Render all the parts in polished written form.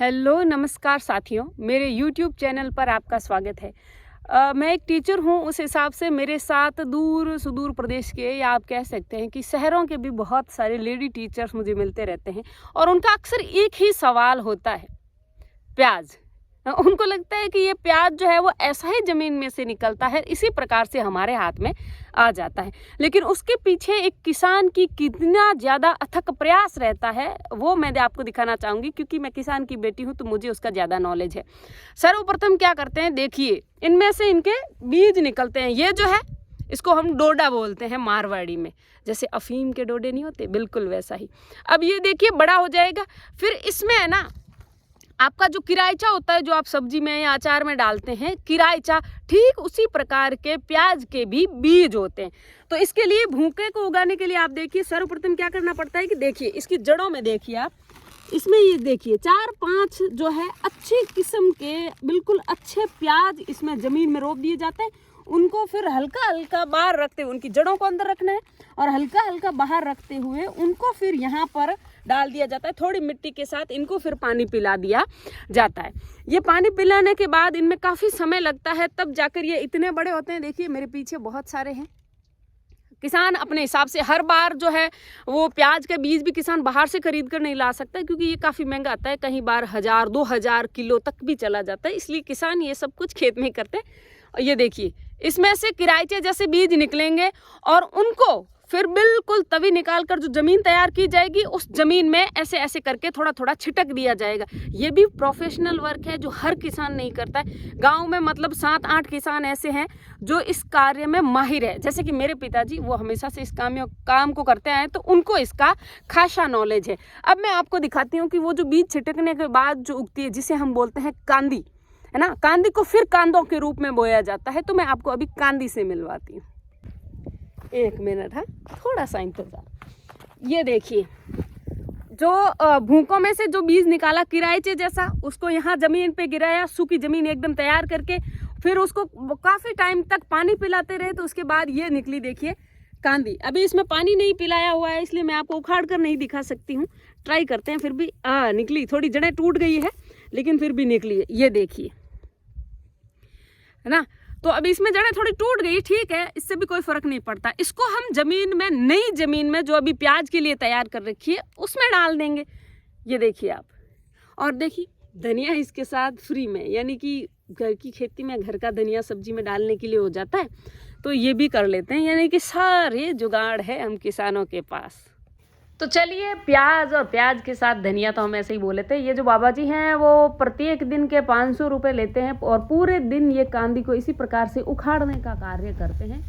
Hello नमस्कार साथियों, मेरे YouTube चैनल पर आपका स्वागत है। मैं एक टीचर हूँ, उस हिसाब से मेरे साथ दूर सुदूर प्रदेश के या आप कह सकते हैं कि शहरों के भी बहुत सारे लेडी टीचर्स मुझे मिलते रहते हैं और उनका अक्सर एक ही सवाल होता है, प्याज। उनको लगता है कि ये प्याज जो है वो ऐसा ही ज़मीन में से निकलता है, इसी प्रकार से हमारे हाथ में आ जाता है। लेकिन उसके पीछे एक किसान की कितना ज़्यादा अथक प्रयास रहता है वो मैं आपको दिखाना चाहूँगी, क्योंकि मैं किसान की बेटी हूँ तो मुझे उसका ज़्यादा नॉलेज है। सर्वप्रथम क्या करते हैं, देखिए इनमें से इनके बीज निकलते हैं। ये जो है इसको हम डोडा बोलते हैं मारवाड़ी में, जैसे अफीम के डोडे नहीं होते, बिल्कुल वैसा ही। अब ये देखिए बड़ा हो जाएगा, फिर इसमें है ना आपका जो किराइचा होता है, जो आप सब्जी में या अचार में डालते हैं किराइचा, ठीक उसी प्रकार के प्याज के भी बीज होते हैं। तो इसके लिए भूखे को उगाने के लिए आप देखिए सर्वप्रथम क्या करना पड़ता है कि देखिए इसकी जड़ों में देखिए आप, इसमें ये देखिए 4-5 जो है अच्छी किस्म के बिल्कुल अच्छे प्याज इसमें ज़मीन में रोप दिए जाते हैं। उनको फिर हल्का हल्का बाहर रखते हुए, उनकी जड़ों को अंदर रखना है और हल्का हल्का बाहर रखते हुए उनको फिर यहाँ पर डाल दिया जाता है। थोड़ी मिट्टी के साथ इनको फिर पानी पिला दिया जाता है। ये पानी पिलाने के बाद इनमें काफ़ी समय लगता है, तब जाकर ये इतने बड़े होते हैं। देखिए मेरे पीछे बहुत सारे हैं। किसान अपने हिसाब से हर बार जो है वो प्याज के बीज भी किसान बाहर से खरीद कर नहीं ला सकता, क्योंकि ये काफ़ी महंगा आता है। कहीं बार 1000-2000 किलो तक भी चला जाता है, इसलिए किसान ये सब कुछ खेत में ही करते हैं। और ये देखिए इसमें से किराइचे जैसे बीज निकलेंगे और उनको फिर बिल्कुल तभी निकाल कर जो ज़मीन तैयार की जाएगी उस ज़मीन में ऐसे ऐसे करके थोड़ा थोड़ा छिटक दिया जाएगा। ये भी प्रोफेशनल वर्क है जो हर किसान नहीं करता है। गांव में मतलब 7-8 किसान ऐसे हैं जो इस कार्य में माहिर है, जैसे कि मेरे पिताजी, वो हमेशा से इस काम को करते आए, तो उनको इसका खासा नॉलेज है। अब मैं आपको दिखाती हूँ कि वो जो बीज छिटकने के बाद जो उगती है, जिसे हम बोलते हैं कांदी, है ना, कांदी को फिर कांदों के रूप में बोया जाता है। तो मैं आपको अभी कांदी से मिलवाती हूँ, 1 मिनट है, थोड़ा सा इंतजार। ये देखिए जो भूकों में से जो बीज निकाला किराइचे जैसा, उसको यहाँ ज़मीन पे गिराया, सूखी ज़मीन एकदम तैयार करके, फिर उसको काफ़ी टाइम तक पानी पिलाते रहे, तो उसके बाद ये निकली देखिए कांदी। अभी इसमें पानी नहीं पिलाया हुआ है, इसलिए मैं आपको उखाड़ कर नहीं दिखा सकती हूँ। ट्राई करते हैं, फिर भी निकली, थोड़ी जड़ें टूट गई है लेकिन फिर भी निकली है। ये देखिए, है ना। तो अब इसमें जड़ें थोड़ी टूट गई, ठीक है, इससे भी कोई फर्क नहीं पड़ता। इसको हम जमीन में, नई जमीन में जो अभी प्याज के लिए तैयार कर रखी है उसमें डाल देंगे। ये देखिए आप, और देखिए धनिया इसके साथ फ्री में, यानी कि घर की खेती में घर का धनिया सब्जी में डालने के लिए हो जाता है, तो ये भी कर लेते हैं। यानी कि सारे जुगाड़ है हम किसानों के पास। तो चलिए, प्याज और प्याज के साथ धनिया तो हम ऐसे ही बोले थे। ये जो बाबा जी हैं वो प्रत्येक दिन के 500 रुपये लेते हैं और पूरे दिन ये कांदी को इसी प्रकार से उखाड़ने का कार्य करते हैं।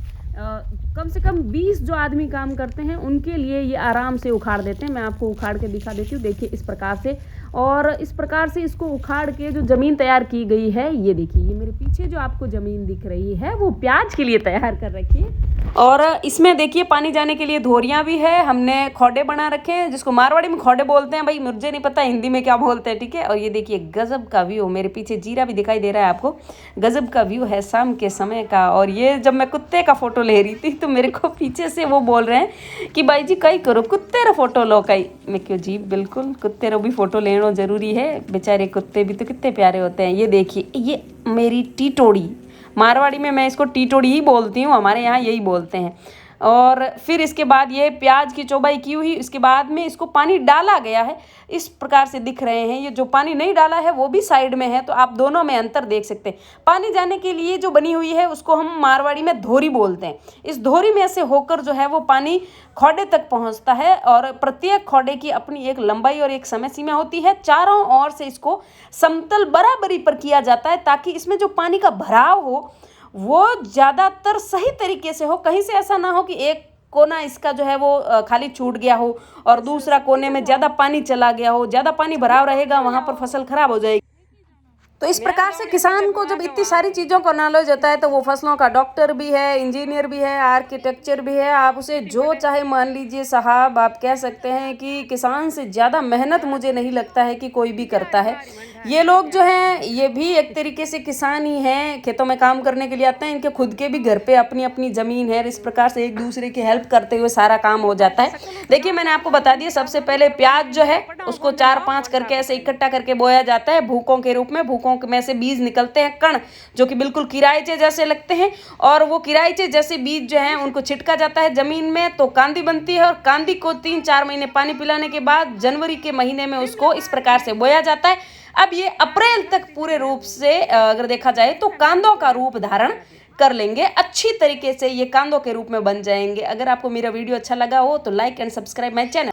कम से कम 20 जो आदमी काम करते हैं उनके लिए ये आराम से उखाड़ देते हैं। मैं आपको उखाड़ के दिखा देती हूँ, देखिए इस प्रकार से। और इस प्रकार से इसको उखाड़ के जो ज़मीन तैयार की गई है, ये देखिए, ये मेरे पीछे जो आपको ज़मीन दिख रही है वो प्याज के लिए तैयार कर रखी है। और इसमें देखिए पानी जाने के लिए धोरियाँ भी है, हमने खोडे बना रखे हैं, जिसको मारवाड़ी में खोडे बोलते हैं, भाई मुझे नहीं पता हिंदी में क्या बोलते हैं, ठीक है। और ये देखिए गजब का व्यू, मेरे पीछे जीरा भी दिखाई दे रहा है आपको, गजब का व्यू है शाम के समय का। और ये जब मैं कुत्ते का फोटो ले रही थी तो मेरे को पीछे से वो बोल रहे हैं कि भाई जी कई करो, कुत्ते रो फोटो लो कई। मैं क्यों जी, बिल्कुल कुत्ते रो भी फोटो लेना जरूरी है, बेचारे कुत्ते भी तो कितने प्यारे होते हैं। ये देखिए, ये मेरी टीटोड़ी, मारवाड़ी में मैं इसको टीटोड़ी ही बोलती हूँ, हमारे यहाँ यही बोलते हैं। और फिर इसके बाद ये प्याज की चौबाई की हुई, इसके बाद में इसको पानी डाला गया है, इस प्रकार से दिख रहे हैं। ये जो पानी नहीं डाला है वो भी साइड में है, तो आप दोनों में अंतर देख सकते हैं। पानी जाने के लिए जो बनी हुई है उसको हम मारवाड़ी में धोरी बोलते हैं। इस धोरी में से होकर जो है वो पानी खोडे तक पहुंचता है और प्रत्येक खोडे की अपनी एक लंबाई और एक समय सीमा होती है। चारों ओर से इसको समतल बराबरी पर किया जाता है ताकि इसमें जो पानी का भराव हो वो ज़्यादातर सही तरीके से हो। कहीं से ऐसा ना हो कि एक कोना इसका जो है वो खाली छूट गया हो और दूसरा कोने में ज़्यादा पानी चला गया हो। ज़्यादा पानी भराव रहेगा वहाँ पर फसल खराब हो जाएगी। तो इस प्रकार से किसान को जब इतनी सारी चीज़ों का नॉलेज होता है तो वो फसलों का डॉक्टर भी है, इंजीनियर भी है, आर्किटेक्चर भी है। आप उसे जो चाहे मान लीजिए साहब, आप कह सकते हैं कि किसान से ज़्यादा मेहनत मुझे नहीं लगता है कि कोई भी करता है। ये लोग जो हैं ये भी एक तरीके से किसान ही हैं, खेतों में काम करने के लिए आते हैं। इनके खुद के भी घर पे अपनी अपनी ज़मीन है। इस प्रकार से एक दूसरे की हेल्प करते हुए सारा काम हो जाता है। देखिए मैंने आपको बता दिया, सबसे पहले प्याज जो है उसको 4-5 करके ऐसे इकट्ठा करके बोया जाता है भूकों के रूप में। भूकों में से बीज निकलते हैं, कण, जो कि बिल्कुल किराइचे जैसे लगते हैं, और वो किराइचे जैसे बीज जो हैं उनको छिटका जाता है जमीन में, तो कांदी बनती है। और कांदी को 3-4 महीने पानी पिलाने के बाद जनवरी के महीने में उसको इस प्रकार से बोया जाता है। अब ये अप्रैल तक पूरे रूप से अगर देखा जाए तो कांदों का रूप धारण कर लेंगे। अच्छी तरीके से ये कांदों के रूप में बन जाएंगे। अगर आपको मेरा वीडियो अच्छा लगा हो तो like and subscribe my channel.